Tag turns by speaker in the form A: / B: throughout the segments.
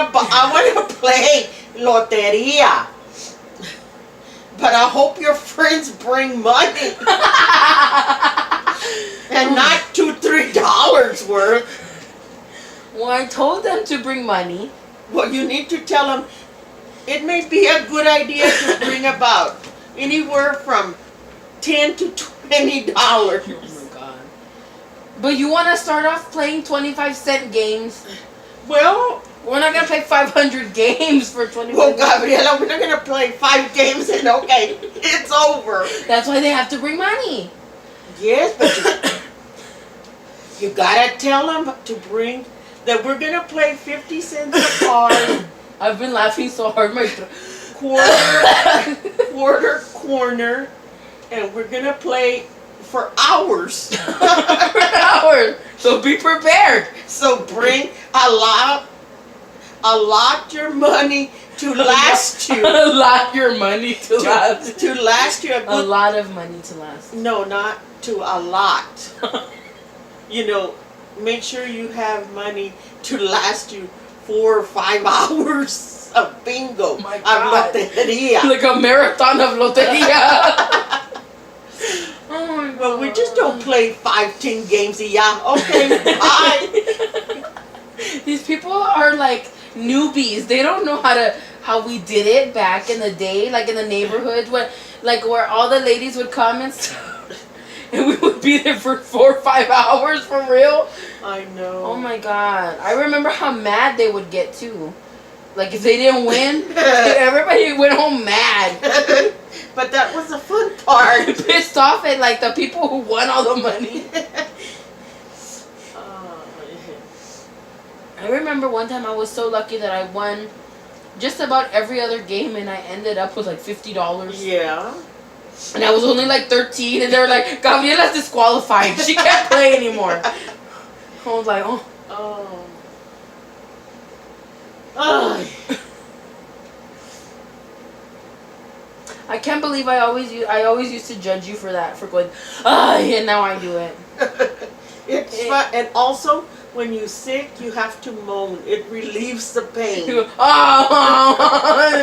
A: I want to play loteria. But I hope your friends bring money. And not $2-3 worth.
B: Well, I told them to bring money.
A: Well, you need to tell them it may be a good idea to bring about anywhere from $10 to $20.
B: Oh my god. But you want to start off playing 25-cent games?
A: Well,
B: we're not going to play 500 games for 25
A: Well, Gabriela, we're not going to play 5 games and okay, it's over.
B: That's why they have to bring money.
A: Yes, but you got to tell them to bring, that we're going to play 50 cents a card.
B: I've been laughing so hard, my
A: quarter corner, and we're going to play for hours.
B: For hours. So be prepared.
A: So bring allot your money to last you.
B: Allot your money to last.
A: To last you.
B: A lot of money to last.
A: No, not to a lot. Make sure you have money to last you 4 or 5 hours of bingo.
B: Oh my God.
A: Of loteria.
B: Like a marathon of loteria. Oh my God.
A: Well, we just don't play 5-10 games a year. Okay, bye.
B: These people are like newbies. They don't know how we did it back in the day, like in the neighborhood where all the ladies would come and stuff. And we would be there for 4 or 5 hours for real.
A: I know.
B: Oh my God. I remember how mad they would get too. Like if they didn't win, everybody went home mad.
A: But that was the fun part.
B: Pissed off at like the people who won all the money. I remember one time I was so lucky that I won just about every other game and I ended up with like $50.
A: Yeah.
B: And I was only like 13 and they were like, Gabriela's disqualified. She can't play anymore. I was like, oh. I can't believe I always used to judge you for that, for going, and now I do it.
A: It's fun. And also, when you're sick, you have to moan. It relieves the pain.
B: It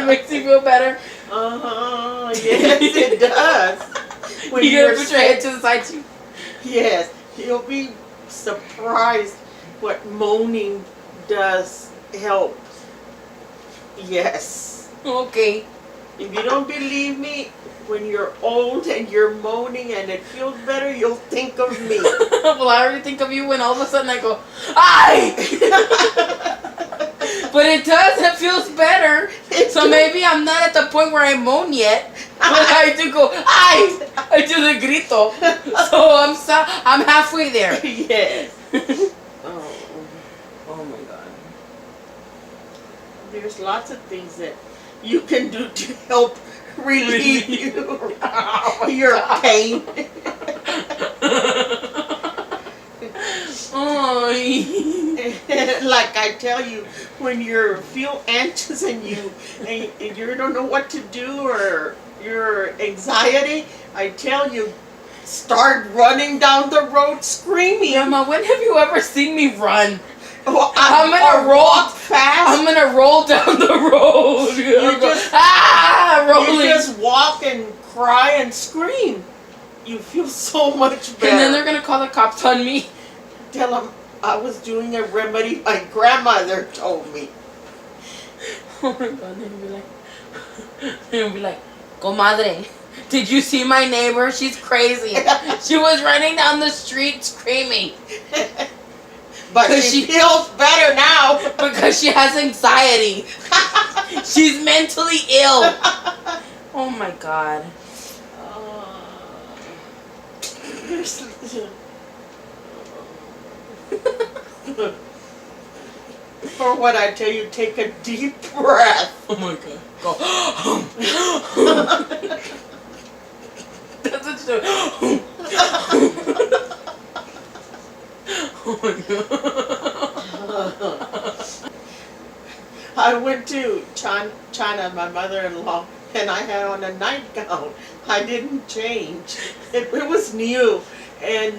B: makes you feel better.
A: Yes, it does. When
B: you gotta put your head to the side too.
A: Yes, you'll be surprised what moaning does help. Yes.
B: Okay.
A: If you don't believe me, when you're old and you're moaning and it feels better, you'll think of me.
B: Well, I already think of you when all of a sudden I go, "Ay!" But it does. It feels better. So maybe I'm not at the point where I moan yet. But I do go, "Ay!" I do the grito. So I'm halfway there.
A: Yes. Oh my God. There's lots of things that you can do to help relieve your pain. Like I tell you, when you feel anxious and you don't know what to do, or your anxiety, I tell you, start running down the road screaming.
B: Grandma, when have you ever seen me run?
A: Well,
B: I'm gonna roll fast. I'm gonna roll down the road. Rolling.
A: You just walk and cry and scream. You feel so much better.
B: And then they're gonna call the cops on me.
A: Tell them I was doing a remedy my grandmother told me.
B: Oh my God, they'll be like, comadre, did you see my neighbor? She's crazy. She was running down the street screaming.
A: But she feels better now.
B: Because she has anxiety. She's mentally ill. Oh my God.
A: For what I tell you, take a deep breath.
B: Oh my God. Go. That's what you do. Oh my God.
A: I went to China, my mother-in-law, and I had on a nightgown. I didn't change. It was new. And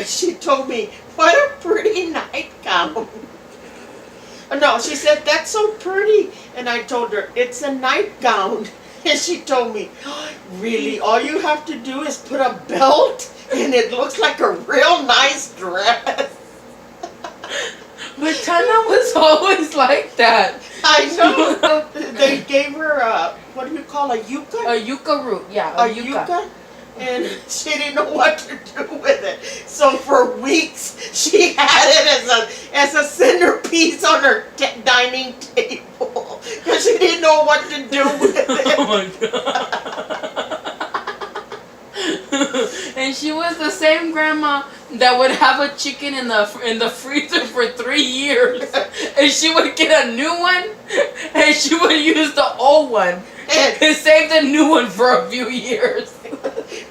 A: she told me, what a pretty nightgown. No, she said, that's so pretty. And I told her, it's a nightgown. And she told me, really, all you have to do is put a belt and it looks like a real nice dress.
B: But Tana was always like that.
A: I know. They gave her a, what do you call a yucca?
B: A yucca root, yeah,
A: A yucca? And she didn't know what to do with it. So for weeks, she had it as a centerpiece on her dining table because she didn't know what to do with it.
B: Oh my god. And she was the same grandma that would have a chicken in the freezer for 3 years, and she would get a new one, and she would use the old one and save the new one for a few years.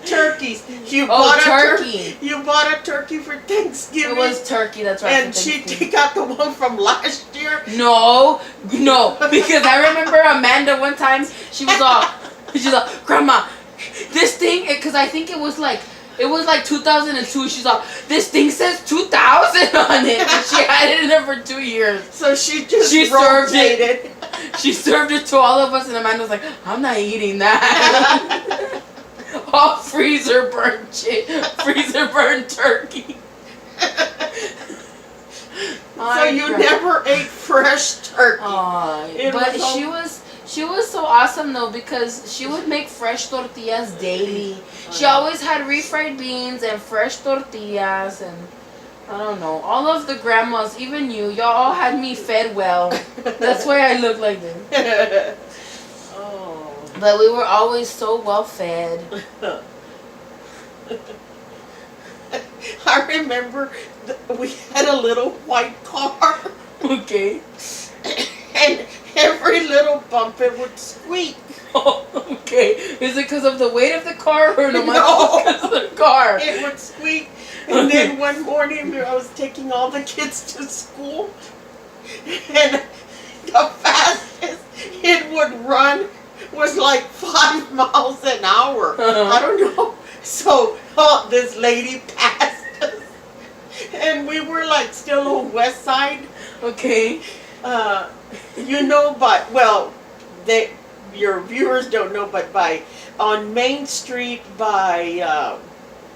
A: Turkeys. You
B: turkey.
A: You bought a turkey for Thanksgiving.
B: It was turkey. That's right.
A: And she got the one from last year.
B: No, because I remember Amanda one time. She's like, Grandma, this thing, because I think it was like 2002. She's like, this thing says 2000 on it. And she had it in there for 2 years.
A: So she just
B: served
A: rotated.
B: She served it to all of us, and Amanda was like, I'm not eating that. All freezer burnt turkey.
A: So you never ate fresh turkey.
B: But she was so awesome though, because she would make fresh tortillas daily. She always had refried beans and fresh tortillas, and I don't know, all of the grandmas, even y'all all had me fed well. That's why I look like this. But we were always so well fed.
A: I remember we had a little white car.
B: Okay.
A: And every little bump it would squeak.
B: Oh, okay. Is it because of the weight of the car or no? Because of the car?
A: It would squeak. And then one morning I was taking all the kids to school, and the fastest it would run was like 5 miles an hour. I don't know. So this lady passed us, and we were like still on West Side.
B: Okay.
A: But your viewers don't know, but on Main Street by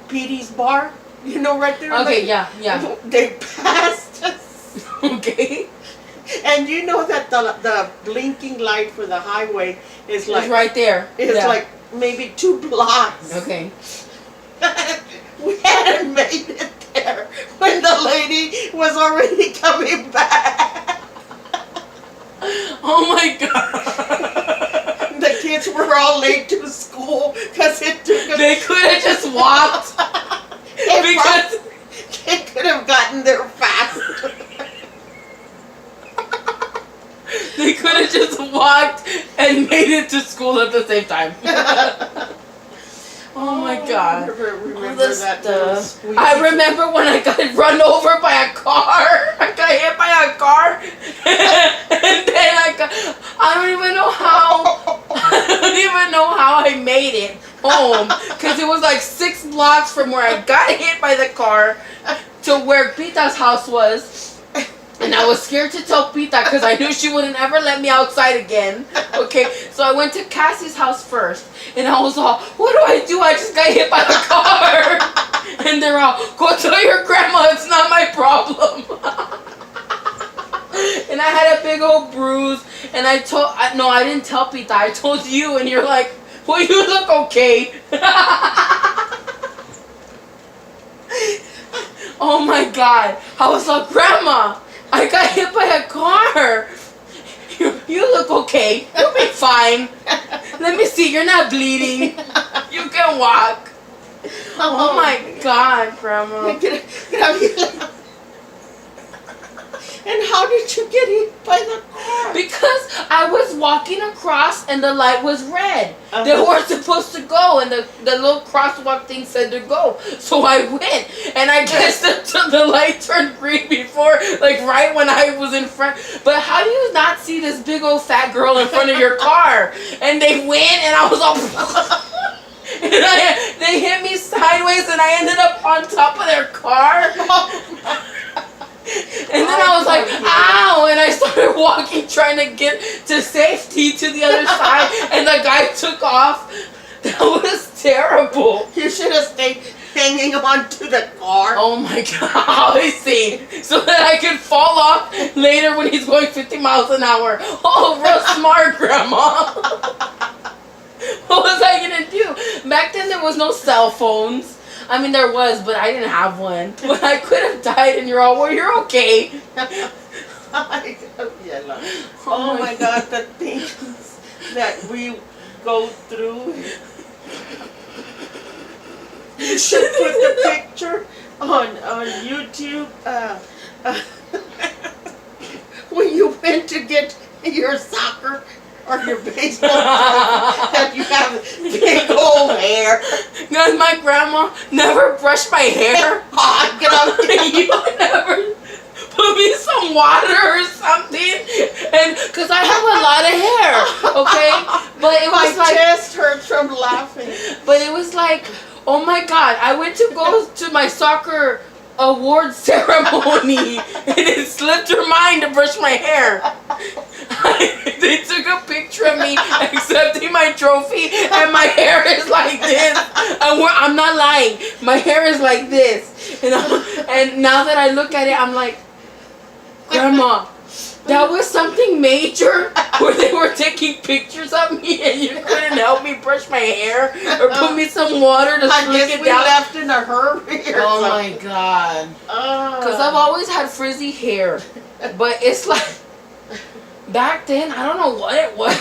A: Petey's Bar, right there.
B: Okay, yeah.
A: They passed us.
B: Okay.
A: And you know that the blinking light for the highway is like
B: it's right there.
A: It's like maybe 2 blocks.
B: Okay.
A: We hadn't made it there when the lady was already coming back.
B: Oh my god.
A: The kids were all late to school because it took us.
B: They could have just walked. Because
A: they could have gotten there faster.
B: They could have just walked and made it to school at the same time. Oh my god.
A: Remember that stuff.
B: I remember when I got run over by a car. I got hit by a car. And then I don't even know how I made it home. Because it was like 6 blocks from where I got hit by the car to where Pita's house was. And I was scared to tell Pita because I knew she wouldn't ever let me outside again. Okay, so I went to Cassie's house first. And I was all, what do? I just got hit by the car. And they're all, go tell your grandma it's not my problem. And I had a big old bruise. And I didn't tell Pita. I told you. And you're like, well, you look okay. Oh my god. I was like, Grandma, I got hit by a car. You look okay. You'll be fine. Let me see. You're not bleeding. You can walk. Oh my god, Grandma.
A: And how did you get hit by the car?
B: Because I was walking across and the light was red. They weren't supposed to go, and the little crosswalk thing said to go. So I went, and I guess the light turned green before, like right when I was in front. But how do you not see this big old fat girl in front of your car? And they went, and I was all... And they hit me sideways, and I ended up on top of their car. And then I was like, ow, and I started walking, trying to get to safety to the other side, and the guy took off. That was terrible.
A: You should have stayed hanging on to the car.
B: Oh my God, I see. So that I could fall off later when he's going 50 miles an hour. Oh, real smart, Grandma. What was I gonna do? Back then there was no cell phones. I mean, there was, but I didn't have one. But I could have died, and you're all, well, you're okay.
A: Oh my God, the things that we go through. You should put the picture on YouTube. When you went to get your soccer or your baseball trophy, and you have big old hair.
B: Because my grandma never brushed my hair.
A: Get out
B: You never put me some water or something, and because I have a lot of hair, okay, but it was
A: my
B: like
A: chest hurts from laughing.
B: But it was like, oh my God, I went to go to my soccer award ceremony and it slipped her mind to brush my hair. They took a picture of me accepting my trophy and my hair is like this. I'm not lying. My hair is like this. And now that I look at it, I'm like, Grandma, that was something major where they were taking pictures of me and you couldn't help me brush my hair or put me some water to slick it
A: we
B: down.
A: left in a hurry.
B: Oh my God. Because I've always had frizzy hair. But it's like, back then, I don't know what it was.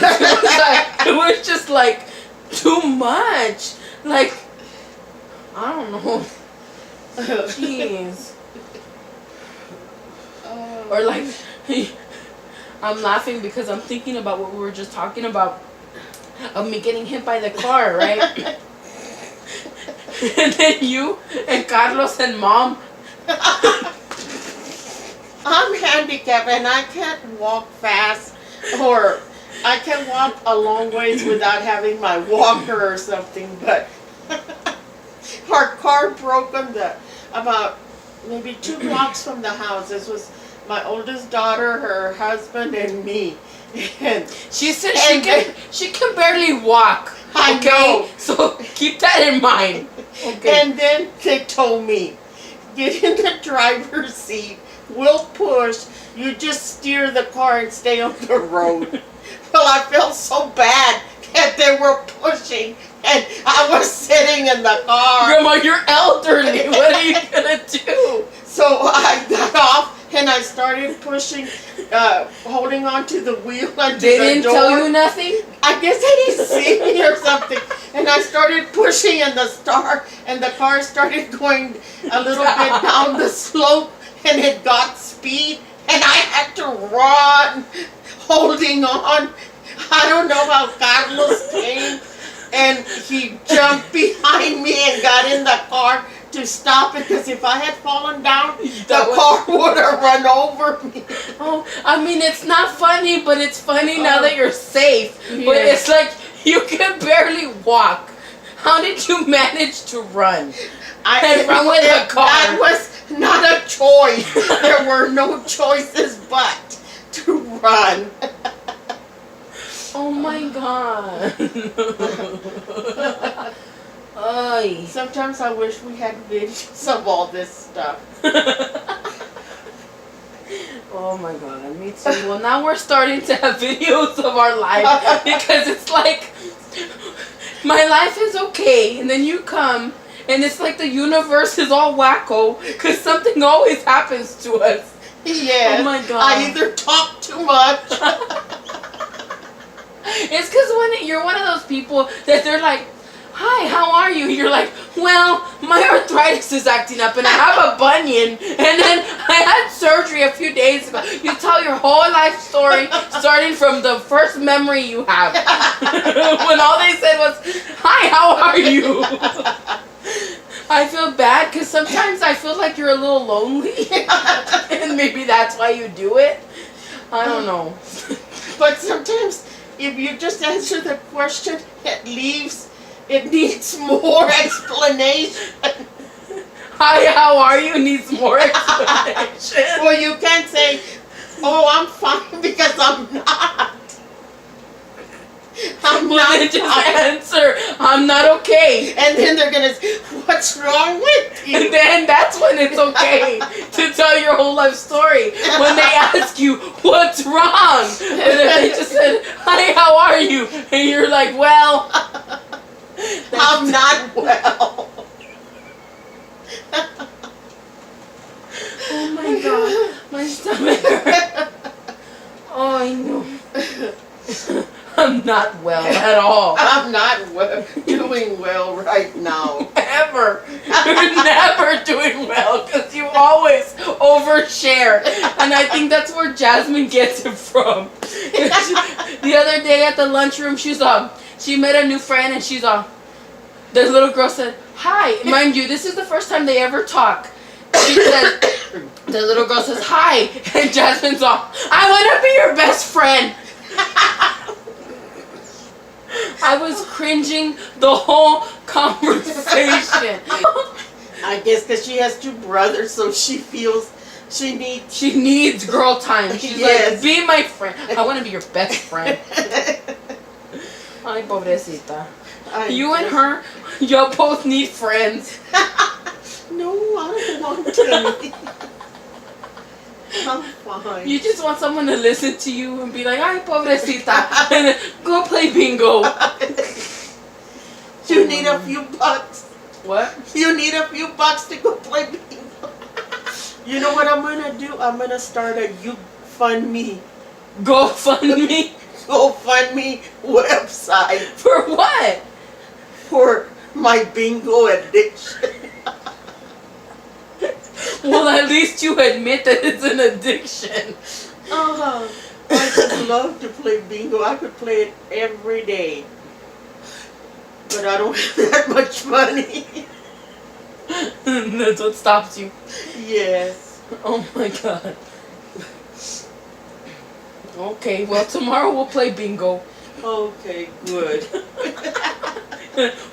B: It was just like too much. Like, I don't know. Jeez. Or like, I'm laughing because I'm thinking about what we were just talking about of me getting hit by the car, right? And then you and Carlos and Mom.
A: I'm handicapped and I can't walk fast, or I can walk a long ways without having my walker or something, but our car broke on about maybe 2 blocks from the house. This was my oldest daughter, her husband, and me. And
B: she said she can barely walk.
A: I
B: Okay?
A: know.
B: So keep that in mind. Okay.
A: And then they told me, get in the driver's seat, we'll push, you just steer the car and stay on the road. Well, I felt so bad that they were pushing and I was sitting in the car.
B: Grandma, you're elderly. What are you gonna do?
A: So I got off and I started pushing, holding on to the wheel and
B: They didn't tell you nothing?
A: I guess they didn't see me or something. And I started pushing and the car started going a little bit down the slope and it got speed and I had to run, holding on. I don't know how Carlos came and he jumped behind me and got in the car to stop it, because if I had fallen down, the car would have run over me.
B: Oh, I mean, it's not funny, but it's funny now that you're safe.
A: Yeah.
B: But it's like you can barely walk. How did you manage to run? And run with a car?
A: That was not a choice. There were no choices but to run.
B: Oh my God. Ay.
A: Sometimes I wish we had videos of all this stuff.
B: Oh my God, me too. Well, now we're starting to have videos of our life because it's like my life is okay, and then you come, and it's like the universe is all wacko because something always happens to us.
A: Yes.
B: Oh my God.
A: I either talk too much.
B: It's because when you're one of those people that they're like, hi, how are you? You're like, well, my arthritis is acting up and I have a bunion and then I had surgery a few days ago. You tell your whole life story starting from the first memory you have. When all they said was, hi, how are you? I feel bad because sometimes I feel like you're a little lonely and maybe that's why you do it. I don't know.
A: But sometimes if you just answer the question, it needs more explanation.
B: Hi, how are you? Needs more explanation.
A: Well, you can't say, Oh, I'm fine because I'm not. I'm
B: Well,
A: not
B: then just
A: fine.
B: answer, I'm not okay.
A: And then they're gonna say, what's wrong with you?
B: And then that's when it's okay to tell your whole life story. When they ask you, what's wrong? And if they just said, hi, how are you? And you're like, well,
A: I'm not well.
B: oh my God, my stomach hurts. Oh, I know. I'm not well at all.
A: I'm not doing well right now.
B: Ever. You're never doing well because you always overshare. And I think that's where Jasmine gets it from. The other day at the lunchroom, she met a new friend and the little girl said, hi. Mind you, this is the first time they ever talk. She said, the little girl says, hi. And Jasmine's all, I want to be your best friend. I was cringing the whole conversation.
A: I guess because she has two brothers, so she feels she
B: needs girl time. She's
A: yes.
B: like, be my friend. I want to be your best friend. Ay, pobrecita. You and her, y'all both need friends.
A: No, I don't want to. I'm fine.
B: You just want someone to listen to you and be like, ay, pobrecita. And then go play bingo.
A: You need a few bucks.
B: What?
A: You need a few bucks to go play bingo. You know what I'm going to do? I'm going to start a GoFundMe website.
B: For what?
A: For my bingo addiction.
B: Well, at least you admit that it's an addiction.
A: I just love to play bingo. I could play it every day. But I don't have that much money.
B: That's what stops you.
A: Yes.
B: Oh my God. Okay, well, tomorrow we'll play bingo.
A: Okay, good.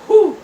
B: Whew.